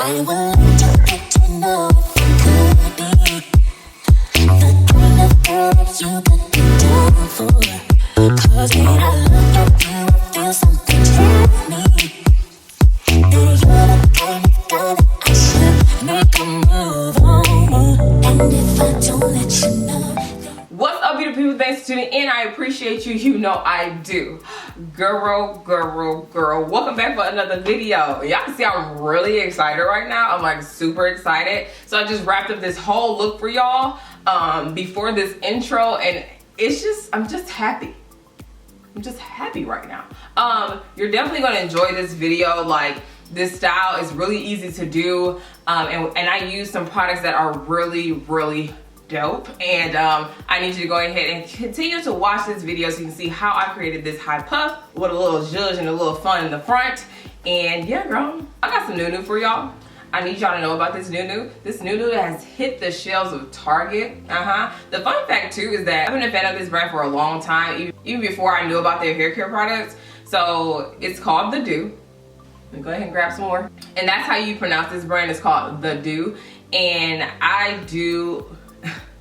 I would like to get to know if you could be the kind of girl that you could be down for. Cause when I look at you, I feel something tell me that you're the kind of girl that I should make a move on. And if I don't let you know. What's up, beautiful people? Thanks for tuning in. I appreciate you. You know I do. Girl. Welcome back for another video. Y'all can see I'm really excited right now. I'm like super excited. So I just wrapped up this whole look for y'all before this intro, and it's just, I'm just happy. I'm just happy right now. You're definitely gonna enjoy this video. Like, this style is really easy to do, and I use some products that are really dope, and I need you to go ahead and continue to watch this video so you can see how I created this high puff with a little zhuzh and a little fun in the front. And yeah, girl, I got some new for y'all. I need y'all to know about this new. This new has hit the shelves of Target. The fun fact too is that I've been a fan of this brand for a long time, even before I knew about their hair care products. So it's called the Doux. Let me go ahead and grab some more. And that's how you pronounce this brand. It's called the Doux. And I do,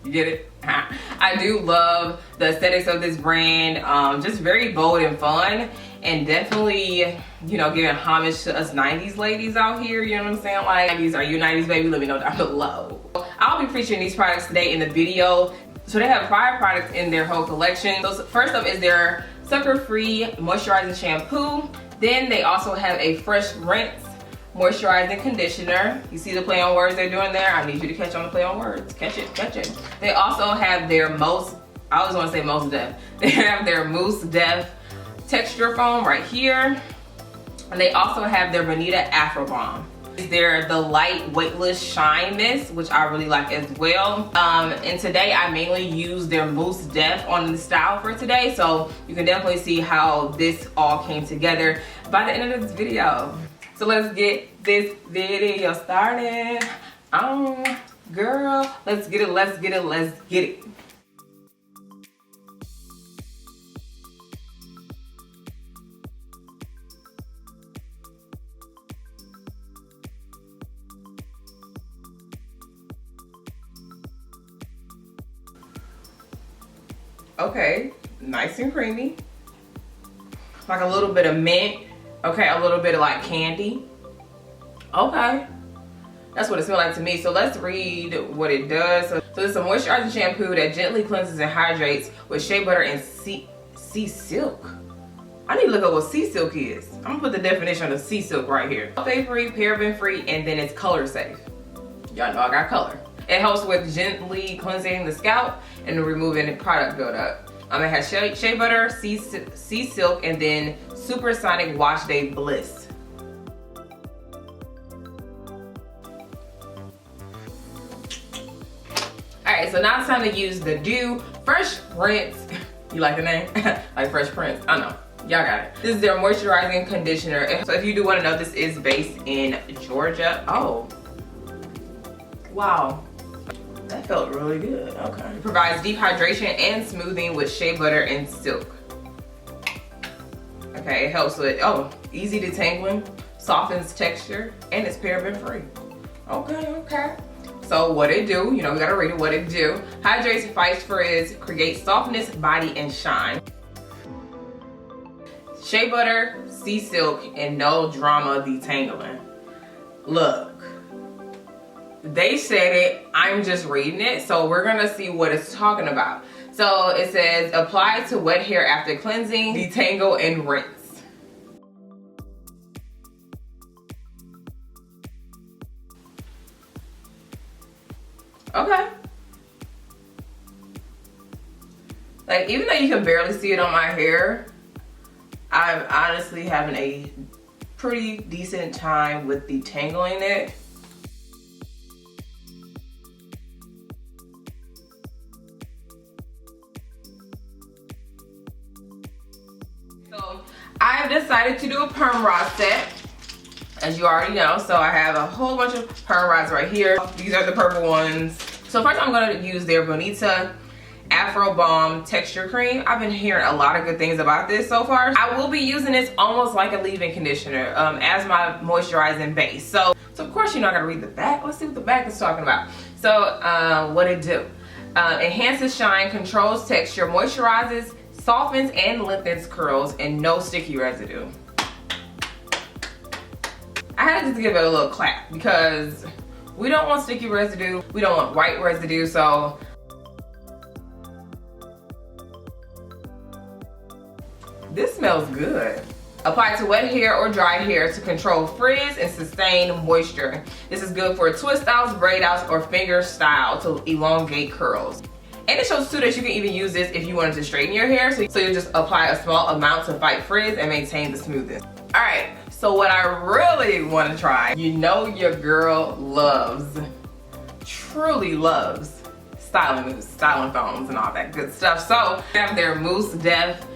you get it? I do love the aesthetics of this brand. Just very bold and fun, and definitely, you know, giving homage to us 90s ladies out here. You know what I'm saying? Like, 90s, are you 90s baby? Let me know down below. I'll be featuring these products today in the video. So they have 5 products in their whole collection. So first up is their sucker-free moisturizing shampoo. Then they also have a fresh rinse moisturizing conditioner. You see the play on words they're doing there? I need you to catch on the play on words. Catch it. They also have their Mousse Def. They have their Mousse Def texture foam right here. And they also have their Bonita Afro Balm. They're the light weightless shine mist, which I really like as well. And today I mainly use their Mousse Def on the style for today, so you can definitely see how this all came together by the end of this video. So let's get this video started. Girl, let's get it. Okay, nice and creamy. Like a little bit of mint. Okay, a little bit of like candy. Okay, that's what it smells like to me. So let's read what it does. So it's a moisturizing shampoo that gently cleanses and hydrates with shea butter and sea silk. I need to look up what sea silk is. I'm gonna put the definition of sea silk right here. Sulfate-free, paraben-free, and then it's color safe. Y'all know I got color. It helps with gently cleansing the scalp and removing product buildup. It has shea butter, sea silk, and then supersonic wash day bliss. Alright, so now it's time to use the Doux Fresh Prince. You like the name? Like Fresh Prince. I know. Y'all got it. This is their moisturizing conditioner. So if you do want to know, this is based in Georgia. Oh. Wow. That felt really good. Okay. It provides deep hydration and smoothing with shea butter and silk. Okay, it helps with, easy detangling, softens texture, and it's paraben free. Okay. So what it do, you know, we gotta read it, what it do. Hydrates, fights frizz, creates softness, body, and shine. Shea butter, sea silk, and no drama detangling. Look. They said it, I'm just reading it, so we're gonna see what it's talking about. So it says, apply to wet hair after cleansing, detangle, and rinse. Okay. Like, even though you can barely see it on my hair, I'm honestly having a pretty decent time with detangling it. So I've decided to do a perm rod set, as you already know. So I have a whole bunch of perm rods right here. These are the purple ones. So first I'm going to use their Bonita Afro Balm Texture Cream. I've been hearing a lot of good things about this so far. I will be using this almost like a leave-in conditioner as my moisturizing base. So So of course you're not gonna read the back. Let's see what the back is talking about. So what it do? Enhances shine, controls texture, moisturizes, softens and lengthens curls, and no sticky residue. I had to just give it a little clap because we don't want sticky residue. We don't want white residue. So this smells good. Apply to wet hair or dry hair to control frizz and sustain moisture. This is good for twist outs, braid outs, or finger style to elongate curls. And it shows too that you can even use this if you wanted to straighten your hair. So you just apply a small amount to fight frizz and maintain the smoothness. All right, so what I really want to try, you know your girl loves, truly loves styling mousse, styling foams and all that good stuff. So they have their Mousse Depth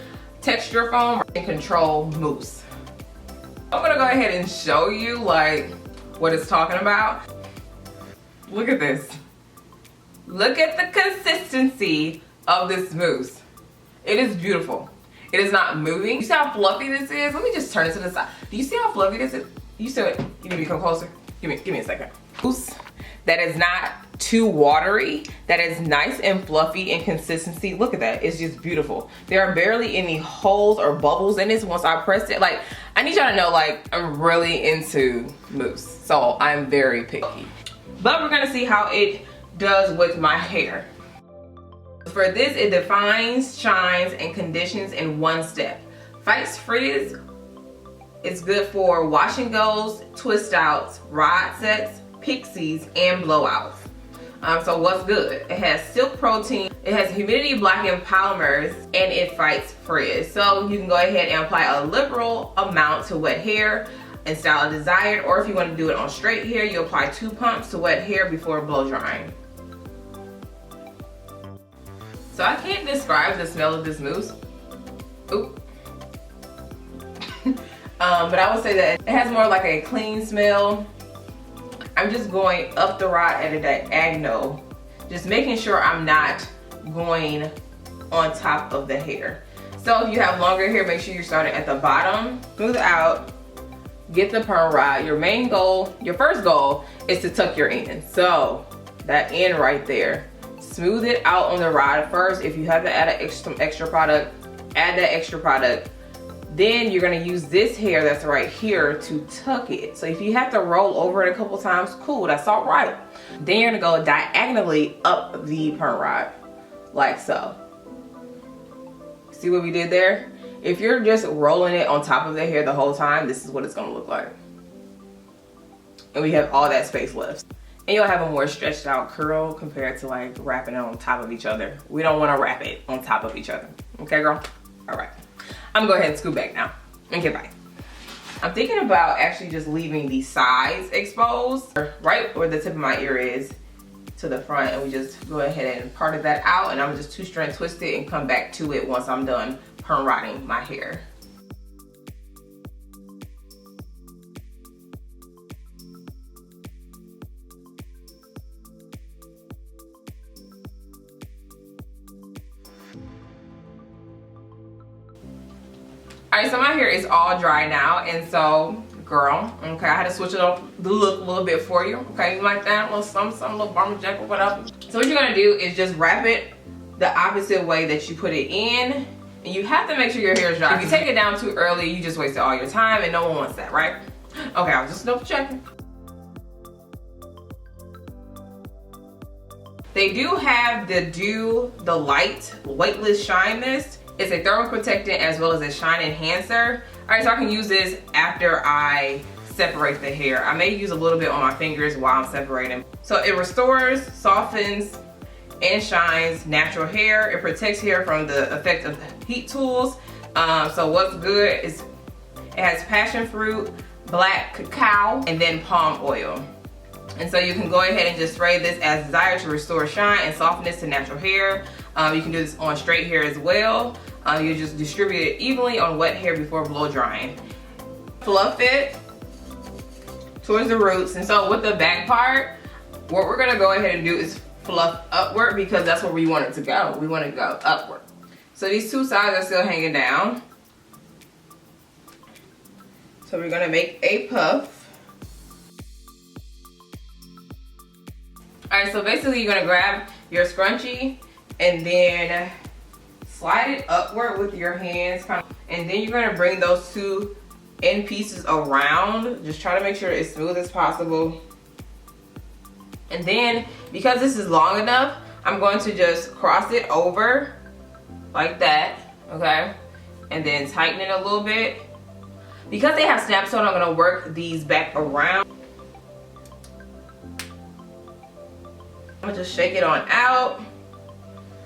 Texture Foam and Control Mousse. I'm gonna go ahead and show you like what it's talking about. Look at this. Look at the consistency of this mousse. It is beautiful. It is not moving. You see how fluffy this is? Let me just turn it to the side. Do you see how fluffy this is? You see it? You need to come closer. Give me a second. Mousse that is not too watery, that is nice and fluffy in consistency. Look at that, it's just beautiful. There are barely any holes or bubbles in this once I pressed it. Like, I need y'all to know, like, I'm really into mousse, so I'm very picky. But we're gonna see how it does with my hair. For this, it defines, shines, and conditions in one step. Fights frizz. It's good for wash and goes, twist outs, rod sets, pixies, and blowouts. So what's good? It has silk protein, it has humidity blocking polymers, and it fights frizz. So you can go ahead and apply a liberal amount to wet hair and style as desired, or if you want to do it on straight hair, you apply 2 pumps to wet hair before blow drying. So I can't describe the smell of this mousse. Oop. But I would say that it has more like a clean smell. I'm just going up the rod at a diagonal, just making sure I'm not going on top of the hair. So if you have longer hair, make sure you're starting at the bottom, smooth out, get the perm rod. Your main goal, your first goal is to tuck your end. So that end right there, smooth it out on the rod first. If you have to add some extra product, add that extra product. Then you're gonna use this hair that's right here to tuck it. So if you have to roll over it a couple times, cool, that's all right. Then you're gonna go diagonally up the perm rod, like so. See what we did there? If you're just rolling it on top of the hair the whole time, this is what it's gonna look like. And we have all that space left. And you'll have a more stretched out curl compared to like wrapping it on top of each other. We don't wanna wrap it on top of each other. Okay, girl? All right. I'm gonna go ahead and scoot back now. Okay, bye. I'm thinking about actually just leaving the sides exposed, right where the tip of my ear is, to the front, and we just go ahead and part that out, and I'm just 2-strand twist it and come back to it once I'm done perm rodding my hair. Alright, so my hair is all dry now, and so, girl, okay, I had to switch it up the look a little bit for you. Okay, you like that? A little something, a little bomber jack or whatever. So what you're gonna do is just wrap it the opposite way that you put it in, and you have to make sure your hair is dry. If you take it down too early, you just wasted all your time, and no one wants that, right? Okay, I was just double checking. They do have the Doux, the light weightless shine mist. It's a thermal protectant as well as a shine enhancer. All right, so I can use this after I separate the hair. I may use a little bit on my fingers while I'm separating. So it restores, softens, and shines natural hair. It protects hair from the effect of heat tools. So what's good is it has passion fruit, black cacao, and then palm oil. And so you can go ahead and just spray this as desired to restore shine and softness to natural hair. You can do this on straight hair as well. You just distribute it evenly on wet hair before blow drying. Fluff it towards the roots. And so with the back part, what we're gonna go ahead and do is fluff upward because that's where we want it to go. We want it to go upward. So these two sides are still hanging down. So we're gonna make a puff. Alright, so basically you're gonna grab your scrunchie and then slide it upward with your hands, and then you're gonna bring those two end pieces around. Just try to make sure it's smooth as possible. And then, because this is long enough, I'm going to just cross it over like that, okay? And then tighten it a little bit. Because they have snap sewn, I'm gonna work these back around. I'm gonna just shake it on out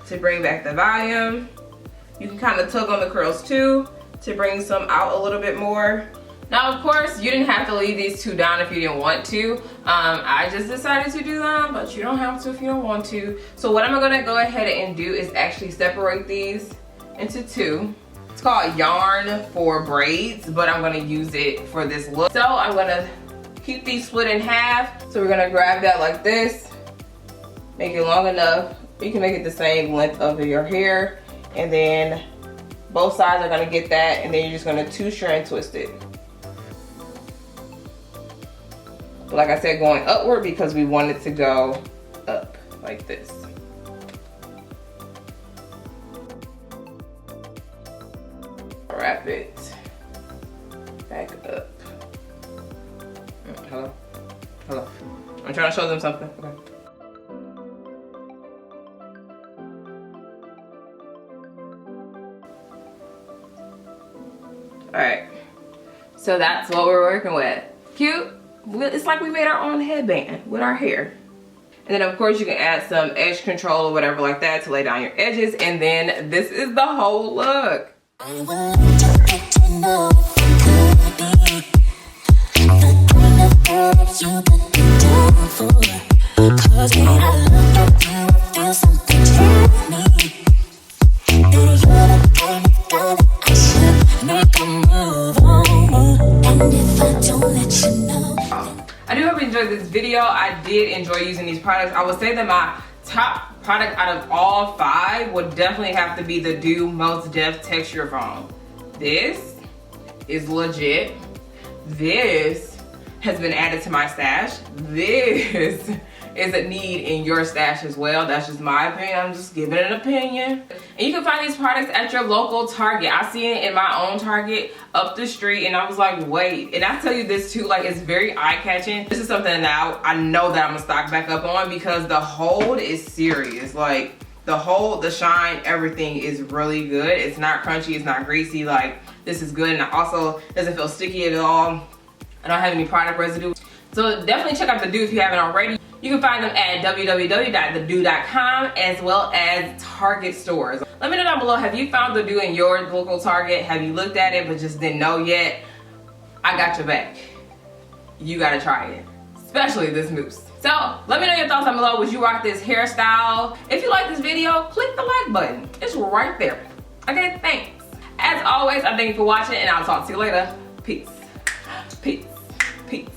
to bring back the volume. You can kind of tug on the curls too to bring some out a little bit more. Now, of course, you didn't have to leave these two down if you didn't want to. I just decided to do them, but you don't have to if you don't want to. So what I'm gonna go ahead and do is actually separate these into two. It's called yarn for braids, but I'm gonna use it for this look. So I'm gonna keep these split in half. So we're gonna grab that like this, make it long enough. You can make it the same length of your hair, and then both sides are gonna get that, and then you're just gonna two strand twist it. But like I said, going upward because we want it to go up like this. Wrap it back up. Hello? Hello? I'm trying to show them something. Okay. Alright. So that's what we're working with. Cute? It's like we made our own headband with our hair. And then of course you can add some edge control or whatever like that to lay down your edges, and then this is the whole look. I would like to get to know if you could be the kind of girl that you could be down for. Cause when I look at you, I feel something tell me that you're the kind of guy that I should make a move on. And if I don't let you know. I do hope you enjoyed this video. I did enjoy using these products. I would say that my top product out of all 5 would definitely have to be the Doux Most Def Texture Foam. This is legit. This has been added to my stash. This is a need in your stash as well. That's just my opinion. I'm just giving an opinion. And you can find these products at your local Target. I see it in my own Target up the street, and I was like, wait. And I tell you this too, like, it's very eye-catching. This is something that I know that I'm gonna stock back up on because the hold is serious. Like, the hold, the shine, everything is really good. It's not crunchy, it's not greasy. Like, this is good, and it also doesn't feel sticky at all. I don't have any product residue. So definitely check out the Doux if you haven't already. You can find them at www.thedoux.com as well as Target stores. Let me know down below, have you found the Doux in your local Target? Have you looked at it but just didn't know yet? I got your back. You gotta try it, especially this mousse. So let me know your thoughts down below. Would you rock this hairstyle? If you like this video, click the like button. It's right there. Okay, thanks. As always, I thank you for watching, and I'll talk to you later. Peace. Peace. Peace.